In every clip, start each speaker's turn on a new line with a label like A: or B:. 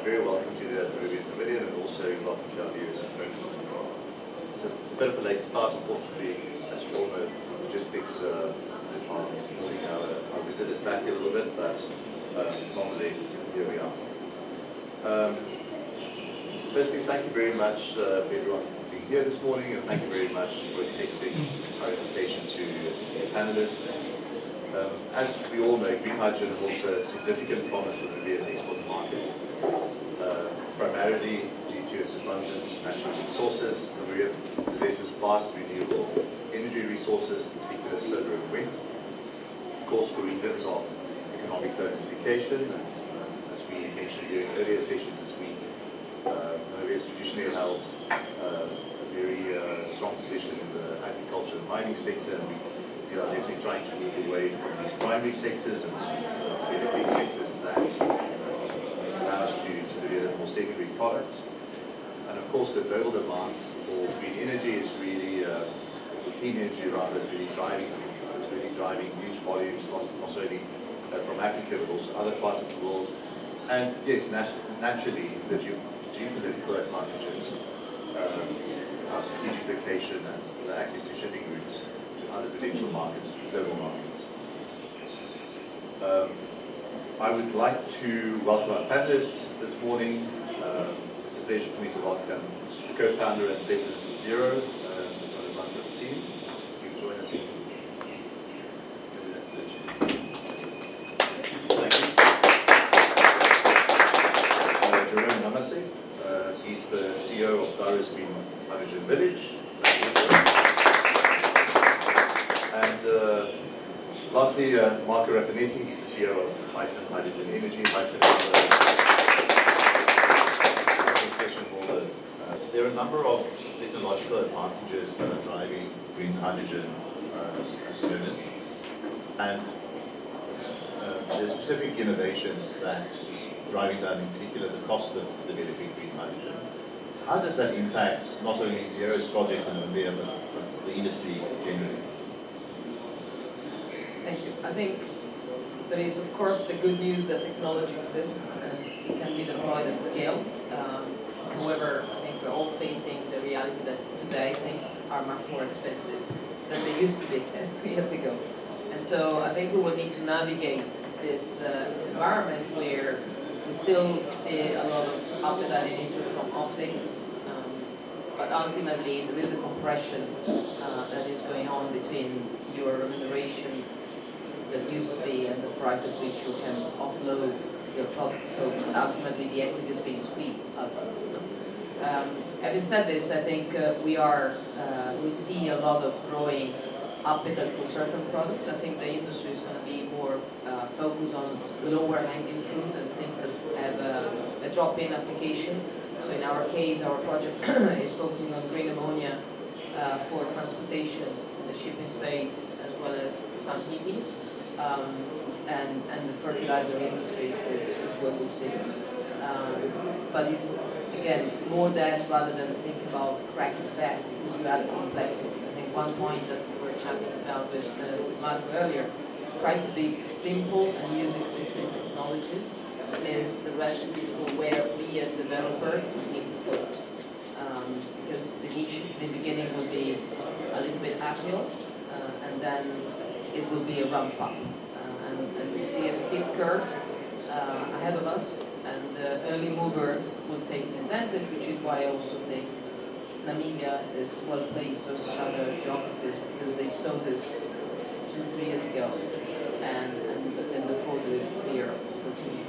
A: very welcome to the Namibian Pavilion and also welcome to our viewers at home. It's a bit of a late start, unfortunately, as we all know, logistics are holding our visitors back a little bit, but nonetheless, here we are. Firstly, thank you very much for everyone being here this morning, and thank you very much for accepting our invitation to be a panelist. As we all know, green hydrogen holds a significant promise for Namibia's export market, primarily due to its abundant natural resources. Namibia possesses vast renewable energy resources, in particular solar and wind, of course for reasons of economic diversification, and as we mentioned during earlier sessions this week, Namibia has traditionally held a very strong position in the agriculture and mining sector, and we are definitely trying to move away from these primary sectors and developing sectors that allow us to develop more secondary products. And of course, the global demand for green energy is really, for clean energy rather, is really driving huge volumes, not only from Africa but also other parts of the world. And yes, naturally, the geopolitical advantages, our strategic location and the access to shipping routes to other potential markets, global markets. I would like to welcome our panelists this morning. It's a pleasure for me to welcome the co-founder and president of Zero, Ms. Alessandra Pacini. You can join us in. Thank you. Jerome Namase, he's the CEO of Dara's Green Hydrogen Village. And lastly, Marco Raffinetti, he's the CEO of Hyphen Hydrogen Energy. Hyphen is session holder. There are a number of technological advantages that are driving green hydrogen at the moment. And there's specific innovations that is driving down, in particular, the cost of developing green hydrogen. How does that impact not only Zero's project in Namibia, but the industry generally?
B: Thank you. I think there is, of course, the good news that technology exists and it can be deployed at scale. However, I think we're all facing the reality that today things are much more expensive than they used to be 2 years ago. And so I think we will need to navigate this environment where we still see a lot of appetite and interest from off-takers. But ultimately, there is a compression that is going on between your remuneration that used to be and the price at which you can offload your product. So ultimately, the equity is being squeezed out of it. Having said this, I think we see a lot of growing appetite for certain products. I think the industry is going to be more focused on lower hanging fruit and things that have a drop-in application. So in our case, our project is focusing on green ammonia for transportation in the shipping space, as well as some heating. And the fertilizer industry is what we see. But it's, again, more that rather than think about cracking back, because you add complexity. I think one point that we were chatting about with Mark earlier, trying to be simple and use existing technologies is the recipe for where we as developers need to focus. Because the niche in the beginning will be a little bit axial, and then it will be a ramp up. And we see a steep curve ahead of us, and early movers will take advantage, which is why I also think Namibia is well placed versus other geographies, because they saw this 2-3 years ago, and the photo is clear opportunity.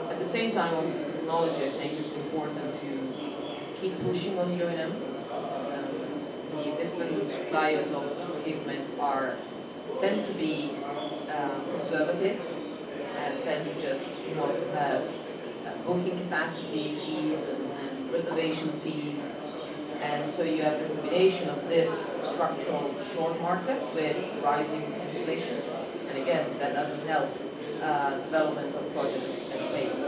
B: At the same time, on technology, I think it's important to keep pushing on UNM. The different suppliers of equipment tend to be conservative and tend to just want to have booking capacity fees and reservation fees. And so you have the combination of this structural short market with rising inflation. And again, that doesn't help development of projects at pace.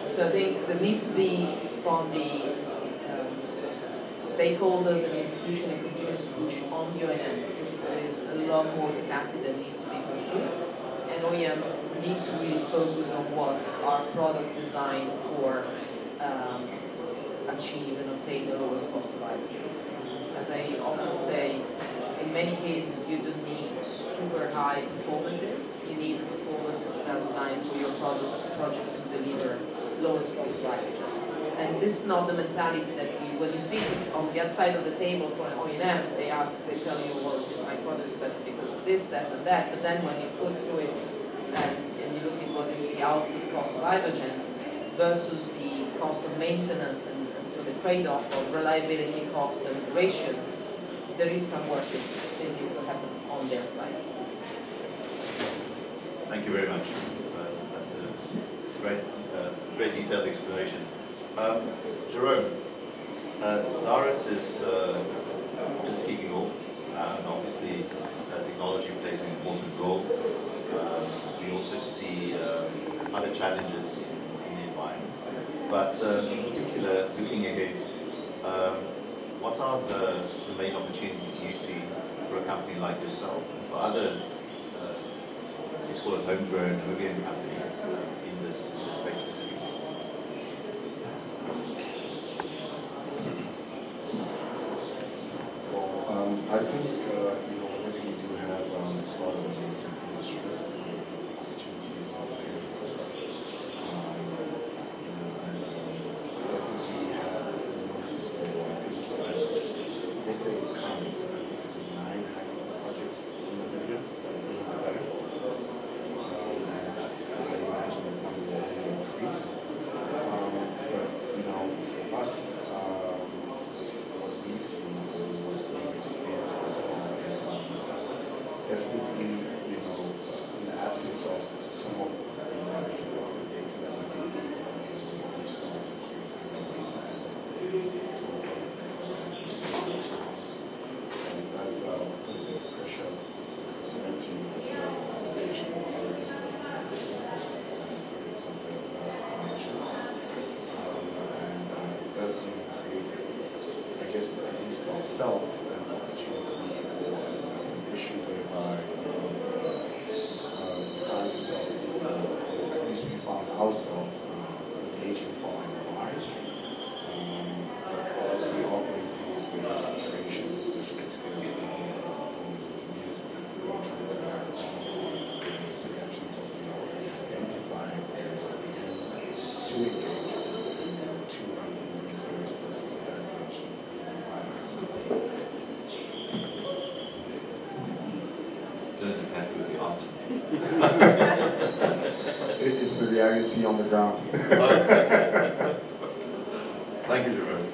B: So I think there needs to be, from the stakeholders and institutions, a continuous push on UNM, because there is a lot more capacity that needs to be pursued. And OEMs need to really focus on what are product designed for achieve and obtain the lowest cost of hydrogen. As I often say, in many cases you don't need super high performances, you need performances that are designed for your project to deliver lowest cost of hydrogen. And this is not the mentality that when you sit on the other side of the table for an O&M, they tell you, well, my product is better because of this, that, and that. But then when you put through it and you look at what is the output cost of hydrogen versus the cost of maintenance and so the trade-off of reliability cost and duration, there is some work that still needs to happen on their side.
A: Thank you very much. That's a very detailed explanation. Jerome, Laris is just kicking off, and obviously technology plays an important role. We also see other challenges in the environment. But in particular, looking ahead, what are the main opportunities you see for a company like yourself and for other, let's call it homegrown Namibian companies in this space specifically?
C: I think, already we do have sort of a nascent industry, opportunities are plentiful. Definitely have noticed, I think this day is coming. I think there's 9 hydrogen projects in Namibia that are being developed. And I imagine that number will only increase. But, for us, what we've seen, what we've experienced thus far is definitely, in the absence of some of the significant data that we do, we start to create data as a tool. And it does put a bit of pressure to selection of areas and it does create, I guess, at least ourselves, an opportunity or an issue whereby we find ourselves, at least we found ourselves engaging far and wide. But as we operate these various iterations, especially together with engineers, we're trying to track on various selections of identifying areas of events to engage to run these various processes as mentioned.
A: Don't happy with the answer.
C: It's the reality on the ground.
A: Thank you, Jerome.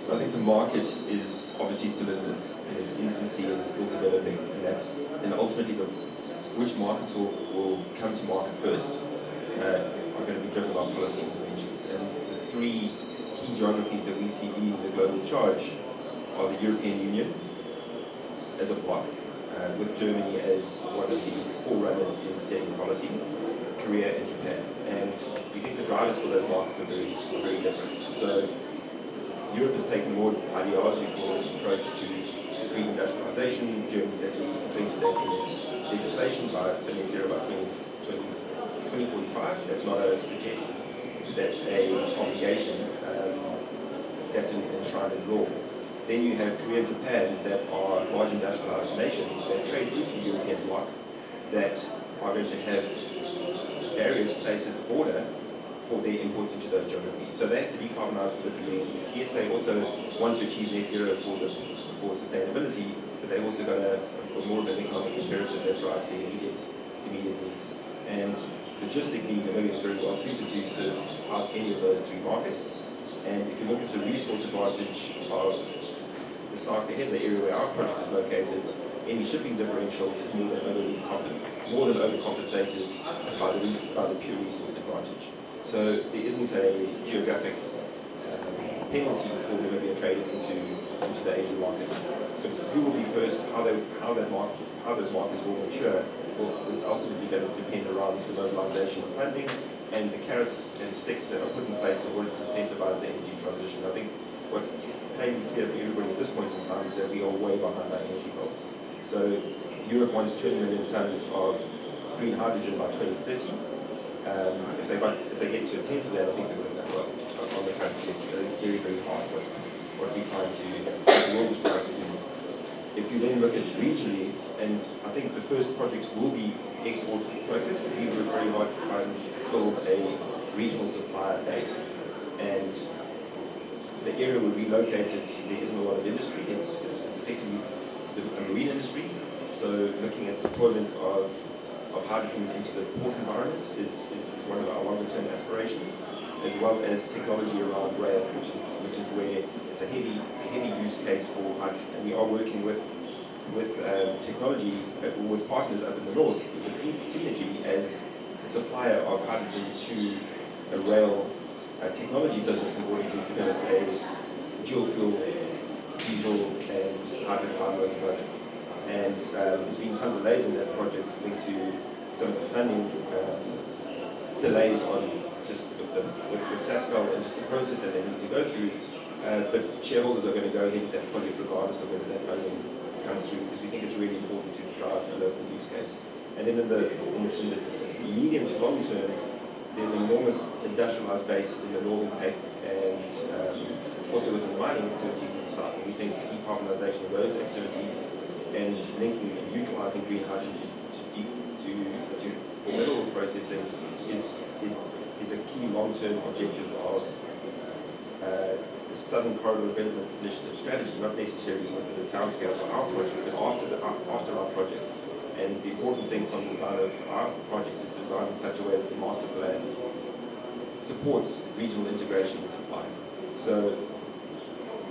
D: So I think the market is obviously still in its infancy and is still developing, and ultimately which markets will come to market first are going to be driven by policy interventions. And the 3 key geographies that we see leading the global charge are the European Union as a bloc, with Germany as one of the forerunners in setting policy, Korea and Japan. And we think the drivers for those markets are very different. So Europe has taken more ideological approach to green industrialization. Germany's actually increased that in its legislation by net zero by 2045. That's not a suggestion, that's an obligation that's enshrined in law. Then you have Korea and Japan that are large industrialized nations that trade into the European bloc that are going to have barriers placed at the border for their imports into those geographies. So they have to decarbonize for different reasons. Yes, they also want to achieve net zero for sustainability, but they've also got a more of an economic imperative that drives their immediate needs. And logistically, Namibia is very well suited to serve out any of those 3 markets. And if you look at the resource advantage of the south ahead, the area where our project is located, any shipping differential is more than overcompensated by the pure resource advantage. So there isn't a geographic penalty for Namibia trading into the Asian markets. But who will be first, how those markets will mature, is ultimately going to depend around the mobilization of funding and the carrots and sticks that are put in place in order to incentivize the energy transition. I think what's plainly clear for everybody at this point in time is that we are way behind our energy goals. So Europe wants 20 million tons of green hydrogen by 2030. If they get to a tenth of that, I think they're going to go on the current trajectory. Very, very hard. What the world is trying to do. If you then look at regionally, and I think the first projects will be export focused, but we work very hard to try and build a regional supplier base. And the area where we located, there isn't a lot of industry. It's effectively the marine industry. So looking at deployment of hydrogen into the port environment is one of our longer term aspirations, as well as technology around rail, which is where it's a heavy use case for hydrogen. And we are working with technology with partners up in the north, with Cleanergy as a supplier of hydrogen to a rail technology business in order to develop a dual fuel, diesel and hydrogen locomotive. And there's been some delays in that project linked to some of the funding delays on just with SASCO and just the process that they need to go through. But shareholders are going to go ahead with that project regardless of whether that funding comes through, because we think it's really important to drive a local use case. And then in the medium to long term, there's an enormous industrialized base in the Northern Cape and also within the mining activities in the south. And we think decarbonisation of those activities and linking and utilising green hydrogen for mineral processing is a key long-term objective of the Southern Corridor Development Initiative strategy, not necessarily within the town scale for our project, but after our project. And the important thing from the design of our project is designed in such a way that the master plan supports regional integration and supply. So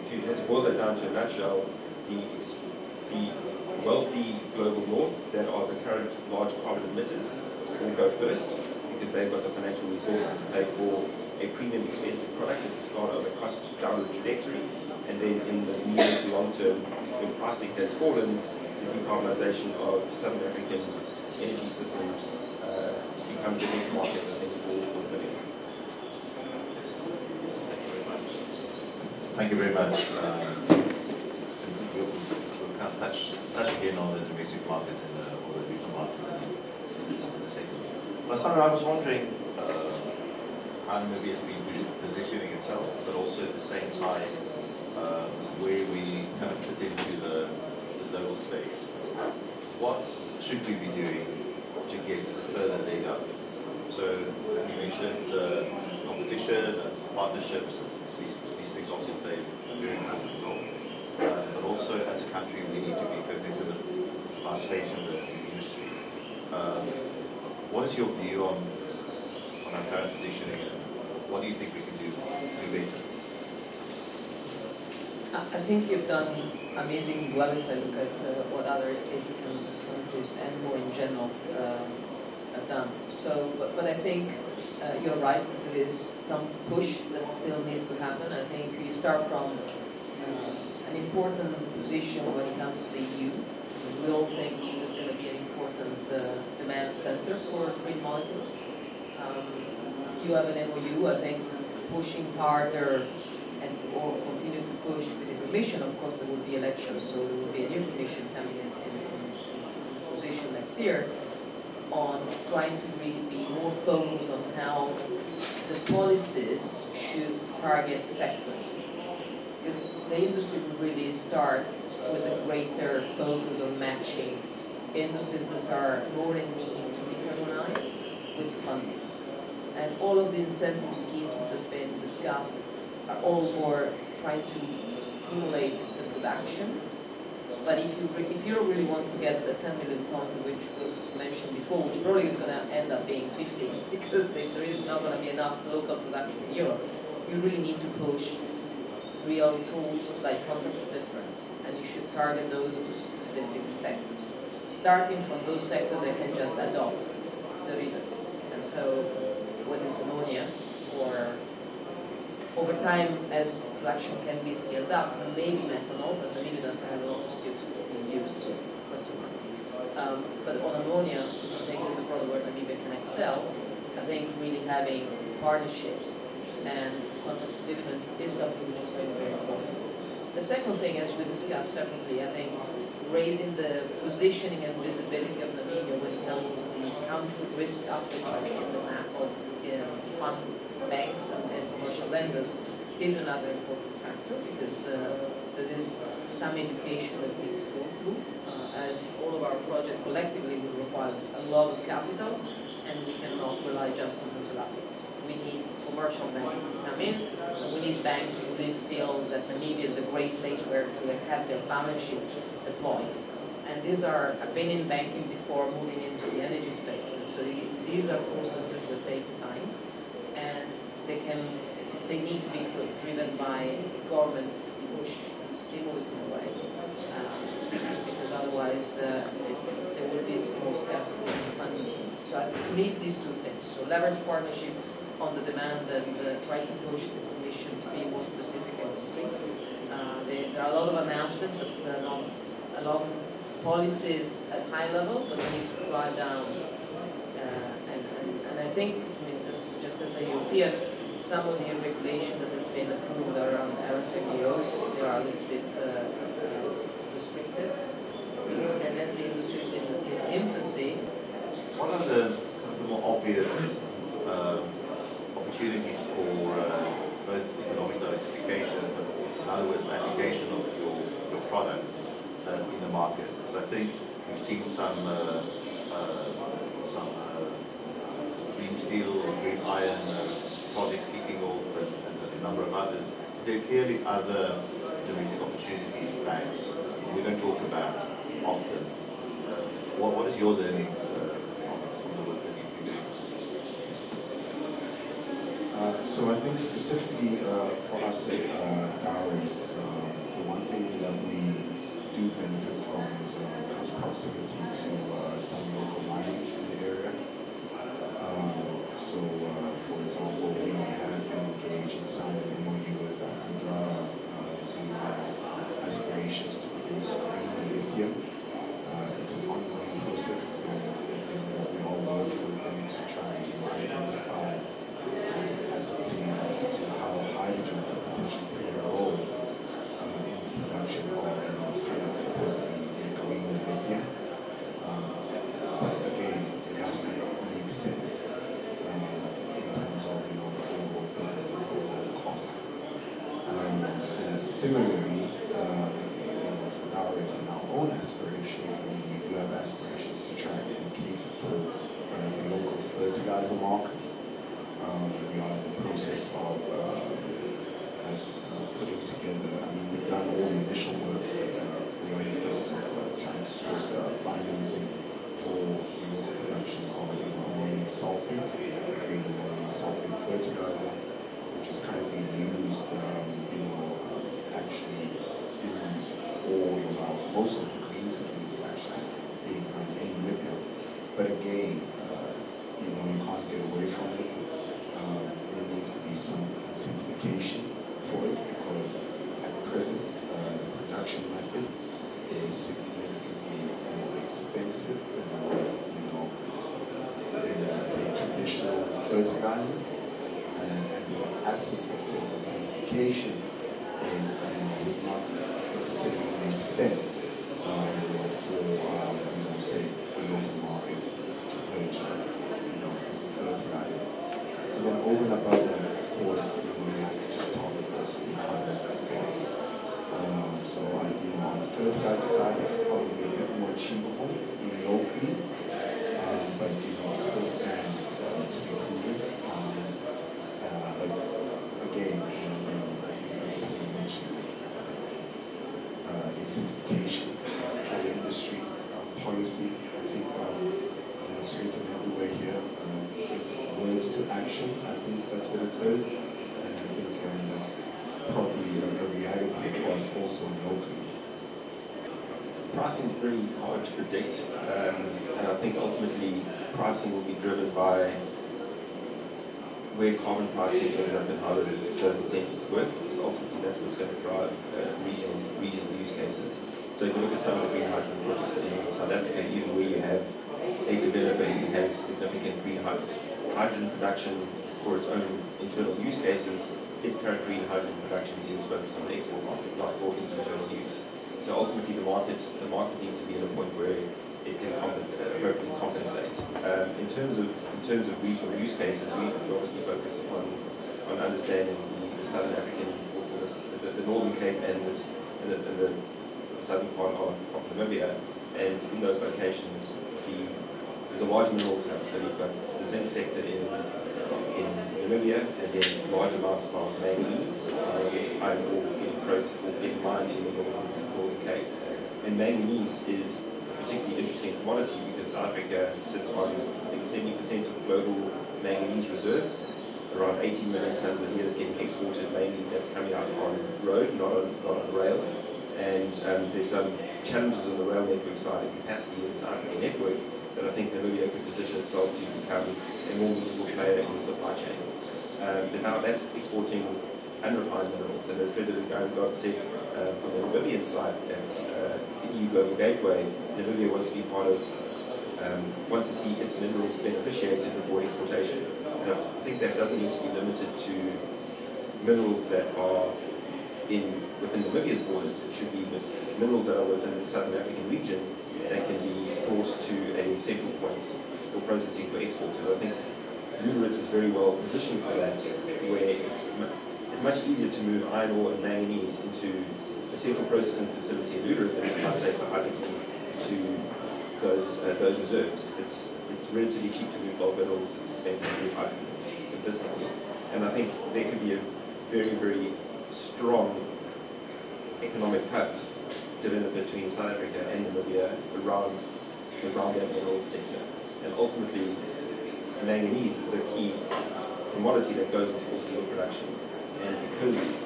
D: if you had to boil that down to a nutshell, the wealthy global north that are the current large carbon emitters will go first because they've got the financial resources to pay for a premium expensive product at the start of a cost downward trajectory, and then in the medium to long term, when pricing has fallen, the decarbonisation of Southern African energy systems becomes the next market, I think, for living.
A: Thank you very much. We'll kind of touch again on the domestic market or the regional market in a second. But Sandra, I was wondering how Namibia has been positioning itself, but also at the same time where we kind of fit into the global space. What should we be doing to get a further leg up? So you mentioned competition and partnerships. These things also play a very important role. But also as a country, we need to be cognizant of our space in the industry. What is your view on our current positioning, and what do you think we can do better?
B: I think you've done amazingly well if I look at what other African countries and more in general have done. So, but I think you're right, there is some push that still needs to happen. I think you start from an important position when it comes to the EU. We all think it's going to be an important demand center for green molecules. You have an MOU, I think, pushing harder and or continue to push with the Commission. Of course, there will be elections, so there will be a new Commission coming in position next year on trying to really be more focused on how the policies should target sectors. Because the industry will really start with a greater focus on matching industries that are more in need to decarbonize with funding. And all of the incentive schemes that have been discussed are all more trying to stimulate the production. But if Europe really wants to get the 10 million tons, which was mentioned before, which probably is going to end up being 50, because there is not going to be enough local production in Europe, you really need to push real tools like contract for difference, and you should target those to specific sectors, starting from those sectors that can just adopt the rebates. And so, whether it's ammonia or over time, as production can be scaled up, maybe methanol, but Namibia doesn't have a lot of CO2 being used, so question mark. But on ammonia, which I think is the product where Namibia can excel, I think really having partnerships and contract for difference is something which is very, very important. The second thing, as we discussed separately, I think raising the positioning and visibility of Namibia when it comes to the country risk appetite in the map of fund banks and commercial lenders is another important factor, because there is some education that needs to go through, as all of our projects collectively will require a lot of capital, and we cannot rely just on multilaterals. We need commercial banks to come in, and we need banks who really feel that Namibia is a great place where to have their balance sheet deployed. And these are, I've been in banking before moving into the energy space, and so these are processes that takes time, and they need to be driven by government push and stimulus in a way, because otherwise there will be more scarcity of funding. So we need these two things. So leverage partnership on the demand, and try to push the Commission to be more specific and concrete. There are a lot of announcements, but not a lot of policies at high level, but they need to drive down. And I think, I mean, this is just as a European, some of the regulation that has been approved around LFNGOs, they are a little bit restricted. And as the industry is in its infancy.
A: One of the more obvious opportunities for both economic diversification, but in other words, application of your product in the market, because I think we've seen some green steel or green iron projects kicking off, and a number of others. There are clearly other domestic opportunities that we don't talk about often. What is your learnings from the work that you've been doing?
C: So I think specifically for us at Dowries, the one thing that we do benefit from is close proximity to some local mines in the area. For example, we have been engaged in signing an MOU with Andrada. They do have aspirations to produce green lithium. It's an ongoing process, and that we all work with them to try to identify and ascertain as to how hydrogen could potentially play a role in the production of supposedly green lithium. But again, it has to make sense in terms of the overall business and overall cost. Similarly, for Dowries and our own aspirations, I mean, we do have aspirations to try and cater for the local fertilizer market. We are in the process of putting together, I mean, we've done all the initial work, but we are in the process of trying to source financing for the local production of ammonium sulfate, green ammonium sulfate fertilizer, which is currently used, actually in all of our, most of the green schemes actually in Namibia. But again, you can't get away from it. There needs to be some incentivization for it, because at present the production method is significantly more expensive than say traditional fertilizers, and in the absence of some incentivization, it would not necessarily make sense for say the local market to purchase this fertilizer. And then over and above that, of course, you have to just talk about economies of scale. So on the fertilizer side, it's probably a bit more achievable locally, but it still stands to be proven. But again, I think as you mentioned, incentivization for the industry, policy. I think it's written everywhere here. It's words to action. I think that's what it says, and I think that's probably a reality for us also locally.
D: Pricing is very hard to predict, and I think ultimately pricing will be driven by where carbon pricing ends up and how those incentives work, because ultimately that's what's going to drive regional use cases. So if you look at some of the green hydrogen projects in South Africa, even where you have a developer who has significant green hydrogen production for its own internal use cases, its current green hydrogen production is focused on the export market, not for its internal use. So ultimately the market needs to be at a point where it can appropriately compensate. In terms of regional use cases, we obviously focus on understanding the Southern African, or the Northern Cape and the southern part of Namibia, and in those locations, there's a large minerals hub. So you've got the zinc sector in Namibia, and then large amounts of manganese, iron ore getting mined in the Northern Cape. And manganese is a particularly interesting commodity because South Africa sits on, I think, 70% of global manganese reserves. Around 18 million tons a year is getting exported, mainly that's coming out on road, not on rail. And there's some challenges on the rail network side and capacity inside the network that I think Namibia could position itself to become a more meaningful player in the supply chain. But now that's exporting unrefined minerals, and as President Gov said from the Namibian side at the EU Global Gateway, Namibia wants to be part of, wants to see its minerals beneficiated before exportation. And I think that doesn't need to be limited to minerals that are within Namibia's borders. It should be minerals that are within the Southern African region that can be brought to a central point for processing for export. And I think Lüderitz is very well positioned for that, where it's much easier to move iron ore and manganese into a central processing facility in Lüderitz than it might take for hydrogen to those reserves. It's relatively cheap to move bulk minerals, it's expensive to move hydrogen simplistically. And I think there could be a very, very strong economic hub developed between South Africa and Namibia around that minerals sector. And ultimately, manganese is a key commodity that goes into all steel production. And because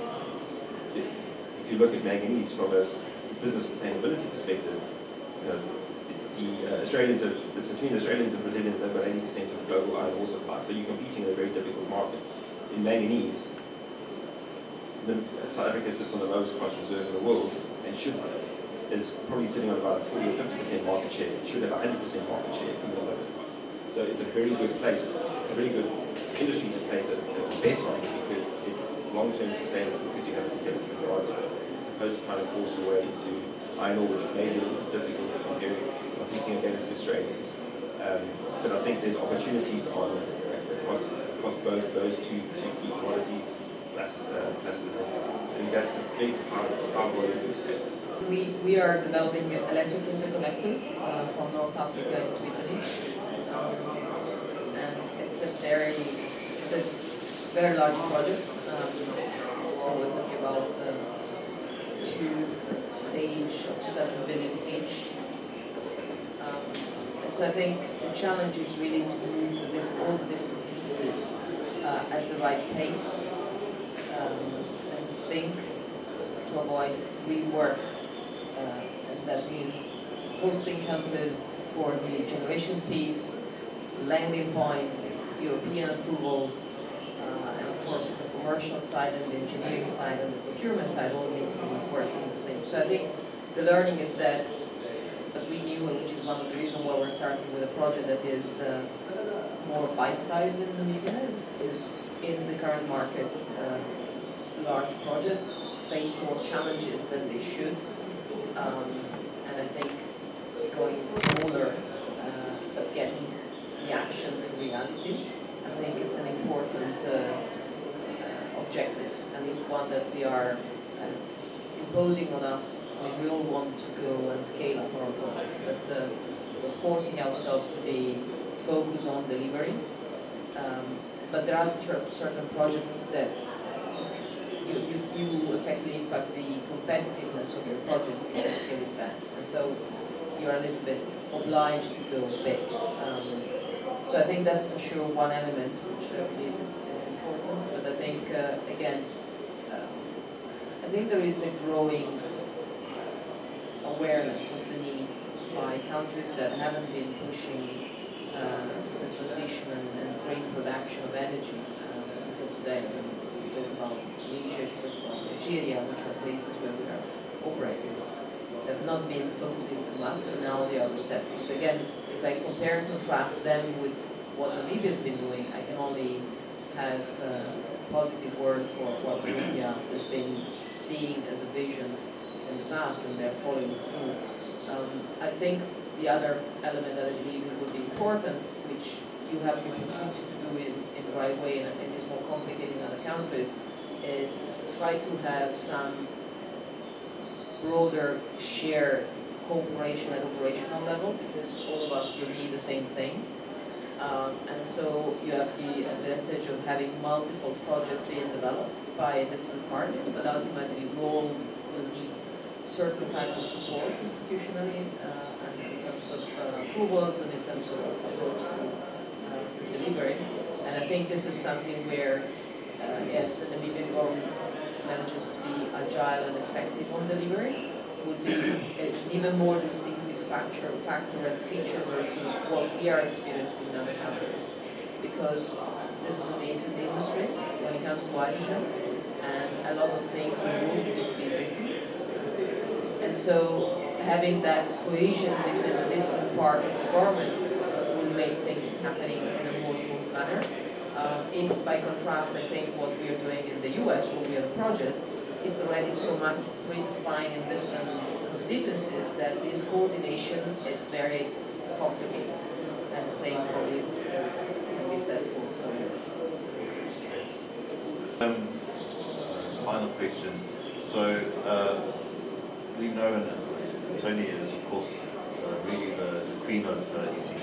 D: if you look at manganese from a business sustainability perspective, the Australians between the Australians and Brazilians, they've got 80% of global iron ore supply. So you're competing in a very difficult market. In manganese, South Africa sits on the lowest cost reserve in the world and is probably sitting on about a 40 or 50% market share. It should have 100% market share in the lowest cost. So it's a very good place. It's a very good industry to place a bet on because it's long-term sustainable because you have a competitive advantage as opposed to trying to force your way into iron ore, which may be a little bit difficult competing against the Australians. But I think there's opportunities across both those two key commodities. Plus the I think that's the big part of our volume use cases.
B: We are developing electric interconnectors from North Africa into Italy, and it's a very large project. So we're talking about 2 stages of 7 billion each. And so I think the challenge is really to move all the different pieces at the right pace and sync to avoid rework. And that means hosting countries for the generation piece, landing points, European approvals, and of course the commercial side and the engineering side and the procurement side all need to be working the same. So I think the learning is that we knew, which is one of the reasons why we're starting with a project that is more bite-sized in Namibia, is in the current market large projects face more challenges than they should. And I think going smaller but getting the action to reality, I think it's an important objective, and it's one that we are imposing on us. I mean, we all want to go and scale up our project, but we're forcing ourselves to be focused on delivery. But there are certain projects that you effectively impact the competitiveness of your project if you scale it back. And so you're a little bit obliged to go big. So I think that's for sure one element which I believe is important. But I think, again, I think there is a growing awareness of the need by countries that haven't been pushing the transition and green production of energy until today. We talk about Tunisia, we talk about Nigeria, which are places where we are operating. They have not been focusing too much, and now they are receptive. So again, if I compare and contrast them with what Namibia has been doing, I can only have a positive word for what Namibia has been seeing as a vision in the past, and they're following through. I think the other element that I believe would be important, which you have the opportunity to do in the right way and is more complicated in other countries, is try to have some broader shared cooperation at operational level, because all of us will need the same things. And so you have the advantage of having multiple projects being developed by different parties, but ultimately we all will need certain type of support institutionally, and in terms of approvals and in terms of approach to delivery. And I think this is something where if the Namibian government manages to be agile and effective on delivery, would be an even more distinctive factor and feature versus what we are experiencing in other countries. Because this is a nascent industry when it comes to hydrogen, and a lot of things and rules need to be written. And so having that cohesion between the different part of the government will make things happening in a more smooth manner. If by contrast, I think what we are doing in the US, where we have a project, it's already so much predefined in different constituencies that this coordination is very complicated. And the same probably can be said for
A: Final question. So we know, and Tony is of course really the queen of ECD.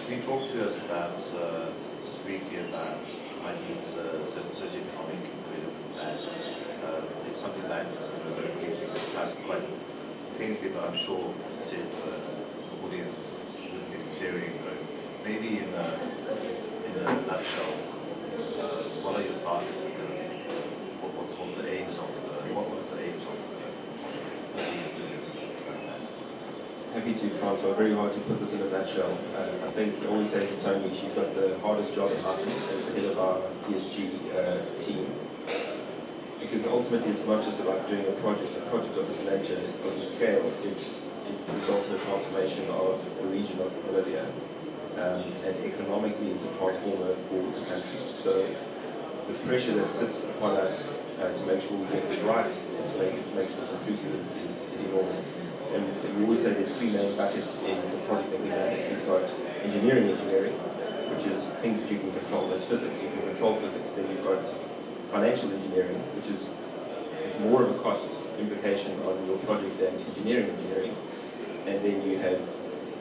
A: Can you talk to us about, just briefly about ID's socioeconomic development plan? It's something that's locally has been discussed quite intensely, but I'm sure, as I said, the audience wouldn't necessarily know. Maybe in a nutshell, what are your targets and what's the aims of what's the aims of
D: Happy to, Francois. Very hard to put this in a nutshell. I think I always say to Tony, she's got the hardest job in life as the head of our ESG team. Because ultimately it's not just about doing a project of this nature, of this scale. It results in a transformation of the region of Namibia, and economically is a transformer for the country. So the pressure that sits upon us to make sure we get this right and to make sure it's inclusive is enormous. And we always say there's three main buckets in the project that we manage. We've got engineering, which is things that you can control. That's physics. You can control physics. Then you've got financial engineering, which is more of a cost implication on your project than engineering. And then you have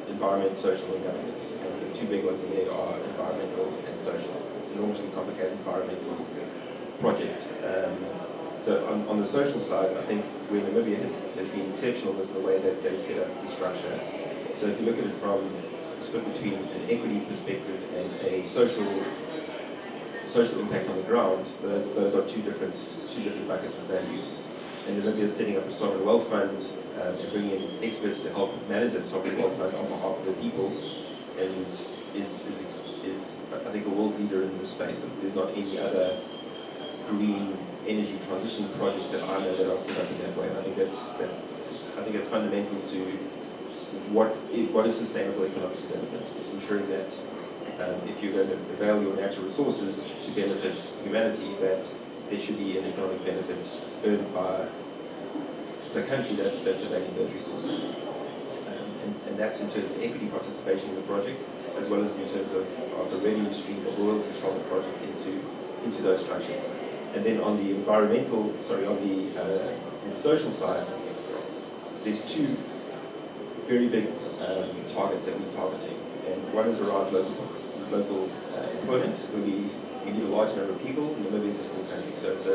D: environment, social, and governance. And the two big ones in there are environmental and social. Enormously complicated environmental project. So on the social side, I think where Namibia has been exceptional is the way that they set up the structure. So if you look at it from split between an equity perspective and a social impact on the ground, those are two different buckets of value. And Namibia is setting up a sovereign wealth fund and bringing in experts to help manage that sovereign wealth fund on behalf of the people, and is I think a world leader in this space. There's not any other green energy transition projects that I know that are set up in that way. And I think that's fundamental to what is sustainable economic development. It's ensuring that if you're going to avail your natural resources to benefit humanity, that there should be an economic benefit earned by the country that's availing those resources. And that's in terms of equity participation in the project, as well as in terms of the revenue stream of royalties from the project into those structures. And then on the social side, there's two very big targets that we're targeting. And one is around local employment, where we need a large number of people. Namibia is a small country, so it's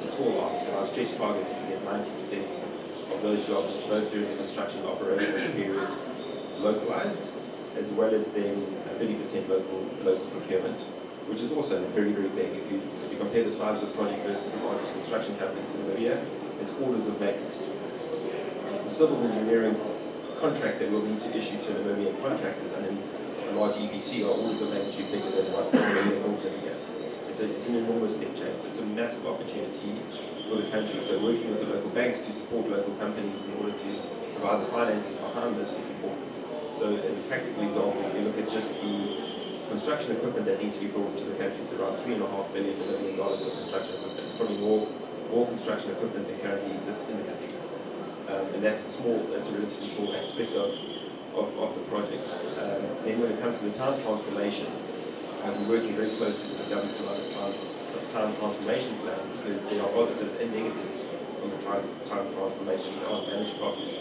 D: a tall ask. And our stretch target is to get 90% of those jobs, both during the construction and operational period, localized, as well as then 30% local procurement, which is also very, very big. If you compare the size of the project versus the largest construction companies in Namibia, it's orders of magnitude. The civil engineering contract that we'll need to issue to Namibian contractors and then a large EPC are orders of magnitude bigger than what Namibia built in here. It's an enormous step change. It's a massive opportunity for the country. So working with the local banks to support local companies in order to provide the finances behind this is important. So as a practical example, if you look at just the construction equipment that needs to be brought to the country, it's around $3.5 billion of construction equipment. It's probably more construction equipment than currently exists in the country. And that's a relatively small aspect of of the project. Then when it comes to the town transformation, we're working very closely with the government on the town transformation plan, because there are positives and negatives from the town transformation that aren't managed properly.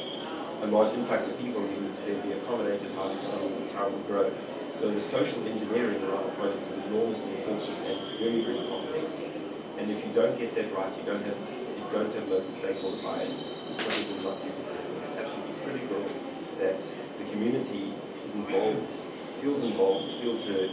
D: A large influx of people needs to be accommodated how the town will grow. So the social engineering around the project is enormously important and very, very complex. And if you don't get that right, you don't have local stakeholder buy-in, the project will not be successful. It's absolutely critical that the community is involved, feels heard,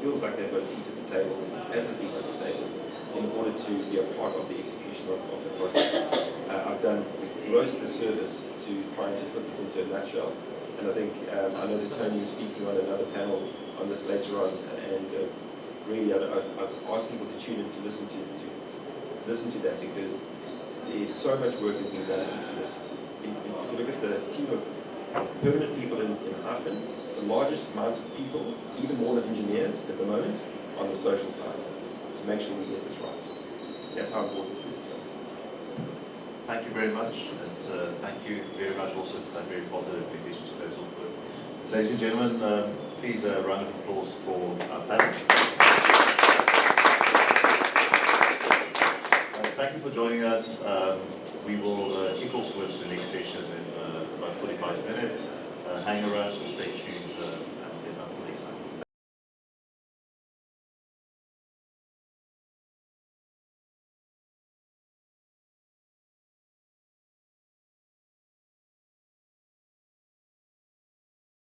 D: feels like they've got a seat at the table, has a seat at the table, in order to be a part of the execution of the project. I've done gross disservice to trying to put this into a nutshell, and I think I know that Tony is speaking on another panel on this later on, and really I've asked people to tune in to listen to that, because there's so much work has been done into this. If you look at the team of permanent people in Hyphen, the largest amount of people, even more than engineers at the moment, on the social side, to make sure we get this right. That's how important it is to us.
A: Thank you very much, and thank you very much also for that very positive decision proposal. Ladies and gentlemen, please a round of applause for our panel. Thank you for joining us. We will kick off with the next session in about 45 minutes. Hang around or stay tuned.